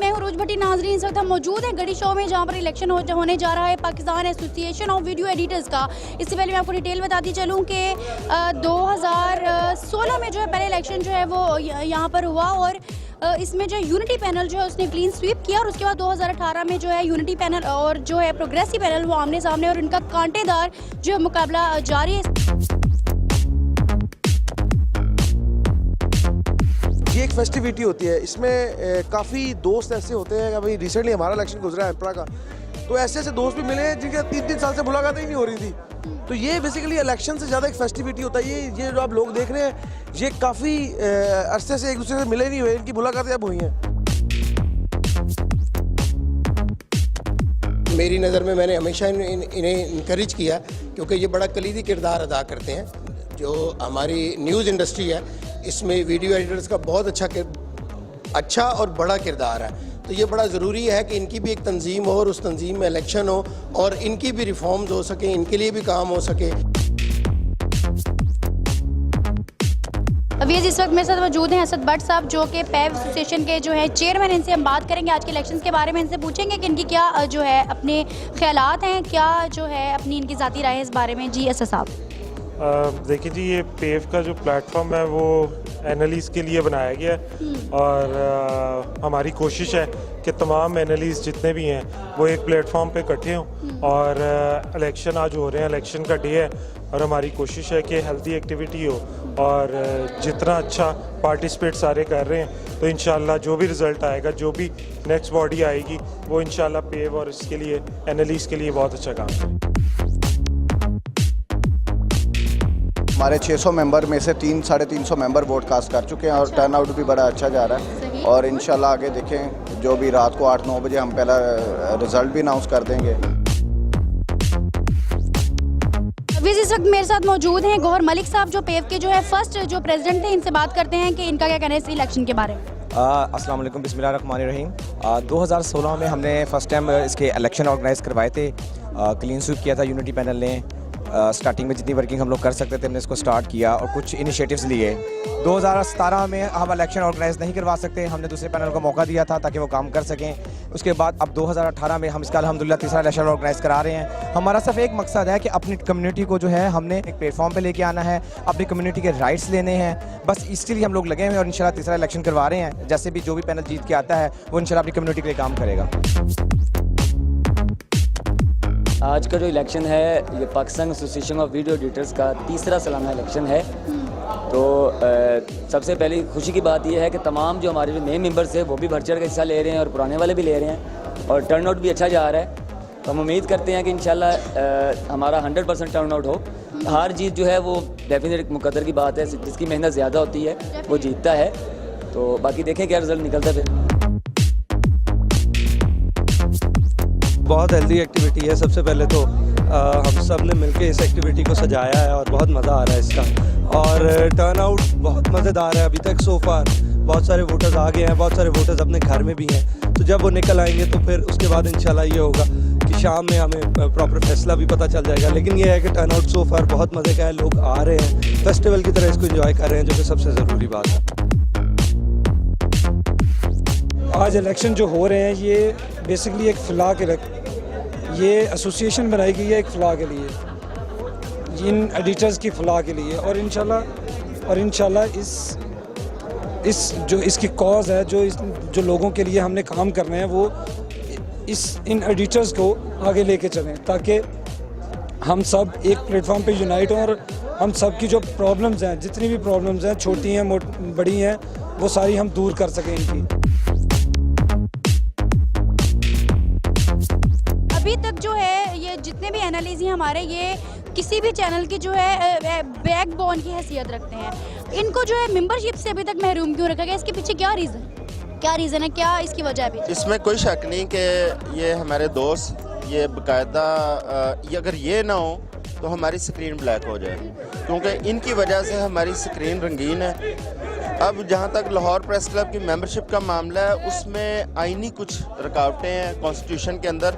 मैं हूं रोज भट्टी। नाजरीन, इस वक्त हम मौजूद हैं गढ़ी शो में, जहां पर इलेक्शन होने जा रहा है Pakistan association of video editors का। इससे पहले मैं आपको डिटेल बताती चलूं कि 2016 में जो है पहले इलेक्शन जो है वो यहाँ पर हुआ और इसमें जो यूनिटी पैनल जो है उसने क्लीन स्वीप किया और उसके बाद 2018 में जो है यूनिटी पैनल और जो है प्रोग्रेसिव पैनल वो आमने सामने और इनका कांटेदार जो है मुकाबला जारी है। ये एक फेस्टिविटी होती है, इसमें काफ़ी दोस्त ऐसे होते हैं। अभी रिसेंटली हमारा इलेक्शन गुजरा है एम्प्रा का, तो ऐसे दोस्त भी मिले हैं जिनके 3-3 साल से मुलाकात ही नहीं हो रही थी। तो ये बेसिकली इलेक्शन से ज़्यादा एक फेस्टिविटी होता है। ये जो आप लोग देख रहे हैं, ये काफ़ी अरसे से एक दूसरे से मिले नहीं हुए, इनकी मुलाकातें अब हुई हैं। मेरी नज़र में मैंने हमेशा इन्हें इनकरेज किया क्योंकि ये बड़ा कलीदी किरदार अदा करते हैं। जो हमारी न्यूज़ इंडस्ट्री है, इसमें वीडियो एडिटर्स का बहुत अच्छा और बड़ा किरदार है। तो ये बड़ा ज़रूरी है कि इनकी भी एक तंजीम हो और उस तंजीम में इलेक्शन हो और इनकी भी रिफॉर्म्स हो सके, इनके लिए भी काम हो सके। अभी इस वक्त मेरे साथ मौजूद हैं असद भट्ट साहब, जो कि पैव एसोसिएशन के जो है चेयरमैन। इनसे हम बात करेंगे आज के इलेक्शंस के बारे में, इनसे पूछेंगे कि इनकी क्या जो है अपने ख्यालात हैं, क्या जो है अपनी इनकी ज़ाती राय है इस बारे में। जी असद साहब। देखिए जी, ये पेव का जो प्लेटफॉर्म है वो एनालिस्ट के लिए बनाया गया है और हमारी कोशिश है कि तमाम एनालिस्ट जितने भी हैं वो एक प्लेटफॉर्म पे इकट्ठे हों और इलेक्शन आज हो रहे हैं, इलेक्शन का डे है और हमारी कोशिश है कि हेल्दी एक्टिविटी हो और जितना अच्छा पार्टिसिपेट सारे कर रहे हैं तो इंशाल्लाह जो भी रिज़ल्ट आएगा, जो भी नेक्स्ट बॉडी आएगी, वो इंशाल्लाह पेव और इसके लिए एनालिस्ट के लिए बहुत अच्छा काम है। हमारे 600 मेंबर में से 300-350 मेंबर वोट कास्ट कर चुके हैं और टर्नआउट भी बड़ा अच्छा जा रहा है और इंशाल्लाह आगे देखें, जो भी रात को 8-9 बजे हम पहला रिज़ल्ट भी अनाउंस कर देंगे। इस वक्त मेरे साथ मौजूद हैं गौहर मलिक साहब, जो पेव के जो है फर्स्ट जो प्रेसिडेंट थे। इनसे बात करते हैं कि इनका क्या कहना है इस इलेक्शन के बारे में। अस्सलाम वालेकुम, बिस्मिल्लाहिर्रहमानिर्रहीम। 2016 में हमने फर्स्ट टाइम इसके इलेक्शन ऑर्गेनाइज़ करवाए थे, क्लीन स्वीप किया था यूनिटी पैनल ने। स्टार्टिंग में जितनी वर्किंग हम लोग कर सकते थे हमने इसको स्टार्ट किया और कुछ इनिशिएटिव्स लिए। 2017 में हम इलेक्शन ऑर्गेनाइज नहीं करवा सकते, हमने दूसरे पैनल को मौका दिया था ताकि वो काम कर सकें। उसके बाद अब 2018 में हम इसका अल्हम्दुलिल्लाह तीसरा इलेक्शन ऑर्गेनाइज करा रहे हैं। हमारा सिर्फ एक मकसद है कि अपनी कम्युनिटी को जो है हमने एक प्लेटफॉर्म पे लेके आना है, अपनी कम्युनिटी के राइट्स लेने हैं, बस इसके लिए हम लोग लगे हुए हैं और इंशाल्लाह तीसरा इलेक्शन करवा रहे हैं। जैसे भी जो भी पैनल जीत के आता है वो इंशाल्लाह अपनी कम्युनिटी के लिए काम करेगा। आज का जो इलेक्शन है ये Pakistan association of video editors का तीसरा सालाना इलेक्शन है। तो सबसे पहली खुशी की बात यह है कि तमाम जो हमारे जो नए मेंबर्स हैं वो भी बढ़ चढ़ के हिस्सा ले रहे हैं और पुराने वाले भी ले रहे हैं और टर्नआउट भी अच्छा जा रहा है। तो हम उम्मीद करते हैं कि इंशाल्लाह हमारा 100% टर्नआउट हो। हार जीत जो है वो डेफिनेट मुकद्दर की बात है, जिसकी मेहनत ज़्यादा होती है वो जीतता है। तो बाकी देखें क्या रिज़ल्ट निकलता है। फिर बहुत हेल्दी एक्टिविटी है। सबसे पहले तो हम सब ने मिलकर इस एक्टिविटी को सजाया है और बहुत मज़ा आ रहा है इसका और टर्नआउट बहुत मज़ेदार है। अभी तक सो फार बहुत सारे वोटर्स आ गए हैं, बहुत सारे वोटर्स अपने घर में भी हैं। तो जब वो निकल आएंगे तो फिर उसके बाद इंशाल्लाह ये होगा कि शाम में हमें प्रॉपर फैसला भी पता चल जाएगा। लेकिन ये है कि टर्नआउट सो फार बहुत मज़े का है, लोग आ रहे हैं, फेस्टिवल की तरह इसको एंजॉय कर रहे हैं, जो कि सबसे ज़रूरी बात है। आज इलेक्शन जो हो रहे हैं ये बेसिकली एक फ़लाह के ये एसोसिएशन बनाई गई है एक फ़लाह के लिए, इन एडिटर्स की फ़लाह के लिए और इंशाल्लाह इस जो इसकी कॉज़ है, जो लोगों के लिए हमने काम करने हैं, वो इन एडिटर्स को आगे लेके चलें ताकि हम सब एक प्लेटफॉर्म पे यूनाइट हों और हम सब की जो प्रॉब्लम्स हैं, जितनी भी प्रॉब्लम्स हैं, छोटी हैं बड़ी हैं, वो सारी हम दूर कर सकें इनकी। अभी तक जो है ये जितने भी एनालिस्ट हैं हमारे, ये किसी भी चैनल की जो है बैकबोन की हैसियत रखते हैं। इनको जो है मेंबरशिप से अभी तक महरूम क्यों रखा गया? इसके पीछे क्या रीज़न है, क्या इसकी वजह है? इसमें कोई शक नहीं कि ये हमारे दोस्त ये बाकायदा अगर ये ना हो तो हमारी स्क्रीन ब्लैक हो जाए, क्योंकि इनकी वजह से हमारी स्क्रीन रंगीन है। अब जहाँ तक लाहौर प्रेस क्लब की मेंबरशिप का मामला है, उसमें आईनी कुछ रुकावटें हैं कॉन्स्टिट्यूशन के अंदर।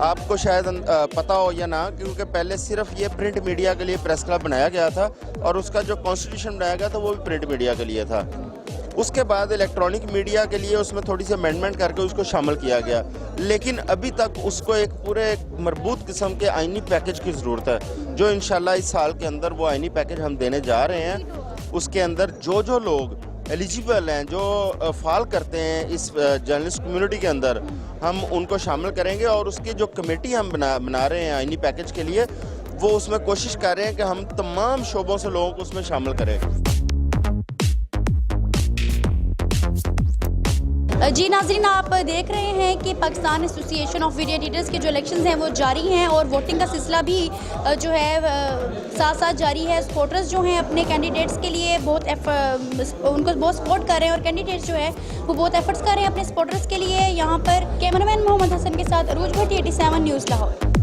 आपको शायद पता हो या ना, क्योंकि पहले सिर्फ ये प्रिंट मीडिया के लिए प्रेस क्लब बनाया गया था और उसका जो कॉन्स्टिट्यूशन बनाया गया था वो भी प्रिंट मीडिया के लिए था। उसके बाद इलेक्ट्रॉनिक मीडिया के लिए उसमें थोड़ी सी अमेंडमेंट करके उसको शामिल किया गया, लेकिन अभी तक उसको एक पूरे मरबूत किस्म के आइनी पैकेज की ज़रूरत है, जो इंशाल्लाह इस साल के अंदर वो आइनी पैकेज हम देने जा रहे हैं। उसके अंदर जो लोग एलिजिबल हैं, जो फाल करते हैं इस जर्नलिस्ट कम्युनिटी के अंदर, हम उनको शामिल करेंगे और उसकी जो कमेटी हम बना रहे हैं आइनी पैकेज के लिए, वो उसमें कोशिश कर रहे हैं कि हम तमाम शोबों से लोगों को उसमें शामिल करें। जी नाज़रीन, आप देख रहे हैं कि Pakistan association of video editors के जो इलेक्शंस हैं वो जारी हैं और वोटिंग का सिलसिला भी जो है साथ साथ जारी है। सपोर्टर्स जो हैं अपने कैंडिडेट्स के लिए उनको बहुत सपोर्ट कर रहे हैं और कैंडिडेट्स जो है वो बहुत एफर्ट्स कर रहे हैं अपने सपोर्टर्स के लिए। यहाँ पर कैमरामैन मोहम्मद हसन के साथ अरूज भट्टी, 87 न्यूज़ लाहौर।